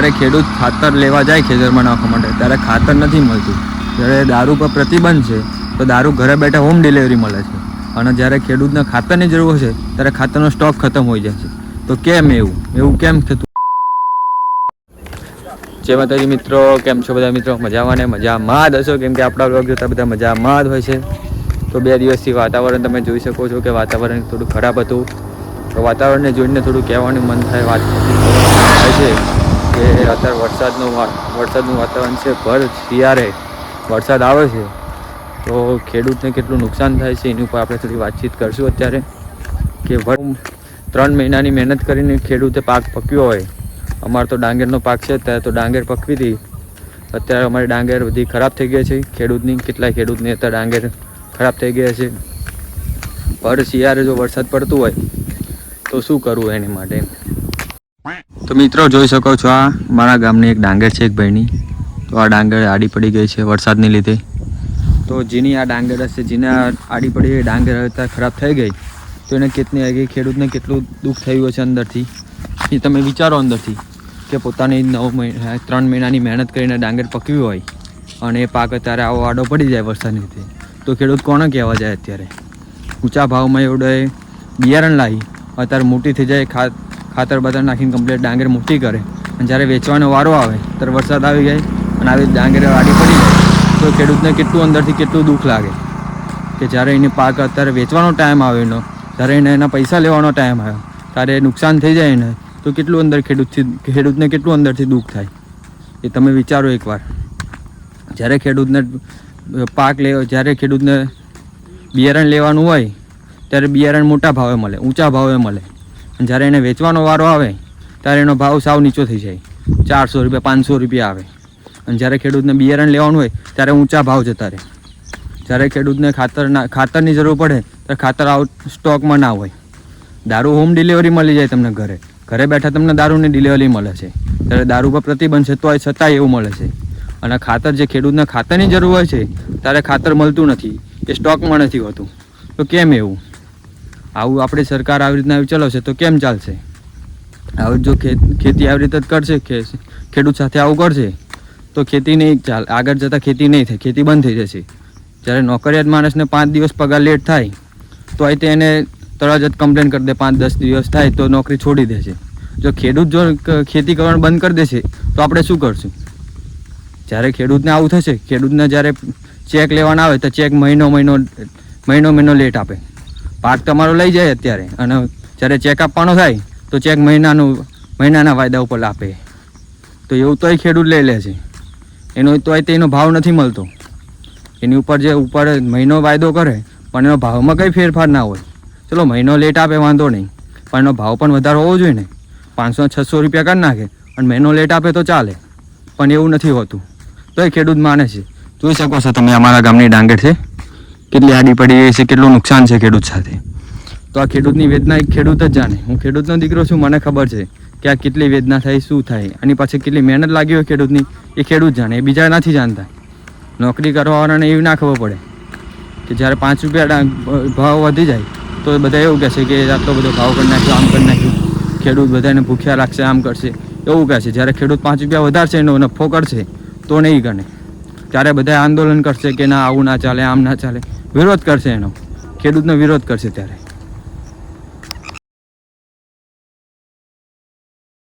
ત્યારે ખેડૂત ખાતર લેવા જાય ખેતરમાં નાખવા માટે ત્યારે ખાતર નથી મળતું. જ્યારે દારૂ પર પ્રતિબંધ છે તો દારૂ ઘરે બેઠા હોમ ડિલિવરી મળે છે, અને જ્યારે ખેડૂતને ખાતરની જરૂર છે ત્યારે ખાતરનો સ્ટોક ખતમ હોઈ જાય છે. તો કેમ એવું કેમ થતું? જય માતાજી મિત્રો, કેમ છો બધા મિત્રો? મજામાં ને મજામાં જ હશો, કેમ કે આપણા વ્લોગ જોતા બધા મજામાં જ હોય છે. તો 2 દિવસથી વાતાવરણ તમે જોઈ શકો છો કે વાતાવરણ થોડું ખરાબ હતું. તો વાતાવરણને જોઈને થોડું કહેવાનું મન થાય, વાત થાય છે કે અત્યારે વરસાદનું વાતાવરણ છે. ભર શિયાળે વરસાદ આવે છે તો ખેડૂતને કેટલું નુકસાન થાય છે એની ઉપર આપણે થોડી વાતચીત કરશું. અત્યારે કે 3 મહિનાની મહેનત કરીને ખેડૂતે પાક પક્યો હોય. અમારે તો ડાંગરનો પાક છે, અત્યારે તો ડાંગર પકવી હતી. અત્યારે અમારી ડાંગર બધી ખરાબ થઈ ગઈ છે ખેડૂતની. કેટલાય ખેડૂતની અત્યારે ડાંગર ખરાબ થઈ ગયા છે. ભર શિયાળે જો વરસાદ પડતું હોય તો શું કરવું એની માટે? તો મિત્રો જોઈ શકો છો, આ મારા ગામની એક ડાંગર છે એક ભાઈની. તો આ ડાંગર આડી પડી ગઈ છે વરસાદને લીધે. તો જેની આ ડાંગર હશે, જેને આડી પડી ગઈ ડાંગર અત્યારે ખરાબ થઈ ગઈ, તો એને કેટલી આગી ખેડૂતને કેટલું દુઃખ થયું હશે અંદરથી એ તમે વિચારો. અંદરથી કે પોતાની 3 મહિનાની મહેનત કરીને ડાંગર પકવી હોય અને એ પાક અત્યારે આવો આડો પડી જાય વરસાદની લીધે, તો ખેડૂત કોને કહેવા જાય? અત્યારે ઊંચા ભાવમાં એવડે બિયારણ લાવી અત્યારે મોટી થઈ જાય, ખાતર બાતર નાખીને કમ્પ્લીટ ડાંગર મોટી કરે, અને જ્યારે વેચવાનો વારો આવે ત્યારે વરસાદ આવી જાય અને આવી ડાંગર આડી પડી જાય, તો ખેડૂતને કેટલું અંદરથી કેટલું દુઃખ લાગે કે જ્યારે એને પાક અત્યારે વેચવાનો ટાઈમ આવે એનો, જ્યારે એને એના પૈસા લેવાનો ટાઈમ આવ્યો ત્યારે નુકસાન થઈ જાય એને, તો કેટલું અંદર ખેડૂતને કેટલું અંદરથી દુઃખ થાય એ તમે વિચારો એકવાર. જ્યારે ખેડૂતને જ્યારે ખેડૂતને બિયારણ લેવાનું હોય ત્યારે બિયારણ મોટા ભાવે મળે, ઊંચા ભાવે મળે, અને જ્યારે એને વેચવાનો વારો આવે ત્યારે એનો ભાવ સાવ નીચો થઈ જાય, 400 રૂપિયા 500 રૂપિયા આવે. અને જ્યારે ખેડૂતને બિયારણ લેવાનું હોય ત્યારે ઊંચા ભાવ જતા રહે. જ્યારે ખેડૂતને ખાતરની જરૂર પડે ત્યારે ખાતર સ્ટોકમાં ના હોય. દારૂ હોમ ડિલિવરી મળી જાય તમને, ઘરે બેઠા તમને દારૂની ડિલિવરી મળે છે. ત્યારે દારૂ પર પ્રતિબંધ છે તોય છતાંય એવું મળે છે. અને ખાતર જે ખેડૂતને ખાતરની જરૂર હોય છે ત્યારે ખાતર મળતું નથી, એ સ્ટોકમાં નથી હોતું. તો કેમ એવું? આવું આપણી સરકાર આવી રીતના ચલાવશે તો કેમ ચાલશે? આવું જો ખેતી આવી રીતે જ કરશે, ખેડૂત સાથે આવું કરશે તો ખેતી નહીં ચાલે, આગળ જતાં ખેતી નહીં થાય, ખેતી બંધ થઈ જશે. જ્યારે નોકરિયાત માણસને 5 દિવસ પગાર લેટ થાય તો અહીં તે એને તરત જ કમ્પ્લેન કરી દે, 5-10 દિવસ થાય તો નોકરી છોડી દેશે. જો ખેડૂત જો ખેતી કરવાનું બંધ કરી દેશે તો આપણે શું કરશું? જ્યારે ખેડૂતને આવું થશે, ખેડૂતને જ્યારે ચેક લેવાના આવે તો ચેક મહિનો લેટ આપે. પાક તમારો લઈ જાય અત્યારે, અને જ્યારે ચેક આપવાનો થાય તો ચેક મહિનાના વાયદા ઉપર આપે. તો એવું તોય ખેડૂત લઈ લે છે, તેનો ભાવ નથી મળતો. એની ઉપર મહિનો વાયદો કરે પણ એનો ભાવમાં કંઈ ફેરફાર ના હોય. ચલો મહિનો લેટ આપે વાંધો નહીં, પણ એનો ભાવ પણ વધારે હોવો જોઈએ ને. 500-600 રૂપિયા કરી નાખે અને મહિનો લેટ આપે તો ચાલે, પણ એવું નથી હોતું. તો એ ખેડૂત માને છે. જોઈ શકો છો તમે, અમારા ગામની ડાંગર છે કેટલી આડી પડી ગઈ છે, કેટલું નુકસાન છે ખેડૂત સાથે. તો આ ખેડૂતની વેદના એક ખેડૂત જ જાણે. હું ખેડૂતનો દીકરો છું, મને ખબર છે કે આ કેટલી વેદના થાય, શું થાય, આની પાછળ કેટલી મહેનત લાગી હોય ખેડૂતની, એ ખેડૂત જાણે, એ બીજા નથી જાણતા. નોકરી કરવાવાળાને એવી ના ખબર પડે કે જ્યારે 5 રૂપિયા ભાવ વધી જાય તો બધા એવું કહેશે કે આટલો બધો ભાવ કરી નાખ્યો, આમ કરી નાખ્યું, ખેડૂત બધાને ભૂખ્યા રાખશે, આમ કરશે, એવું કહેશે. જ્યારે ખેડૂત 5 રૂપિયા વધારશે, એનો નફો કરશે તો નહીં ગણે. ત્યારે બધા આંદોલન કરશે કે ના આવું ના ચાલે, આમ ના ચાલે, વિરોધ કરશે, એનો ખેડૂતનો વિરોધ કરશે. ત્યારે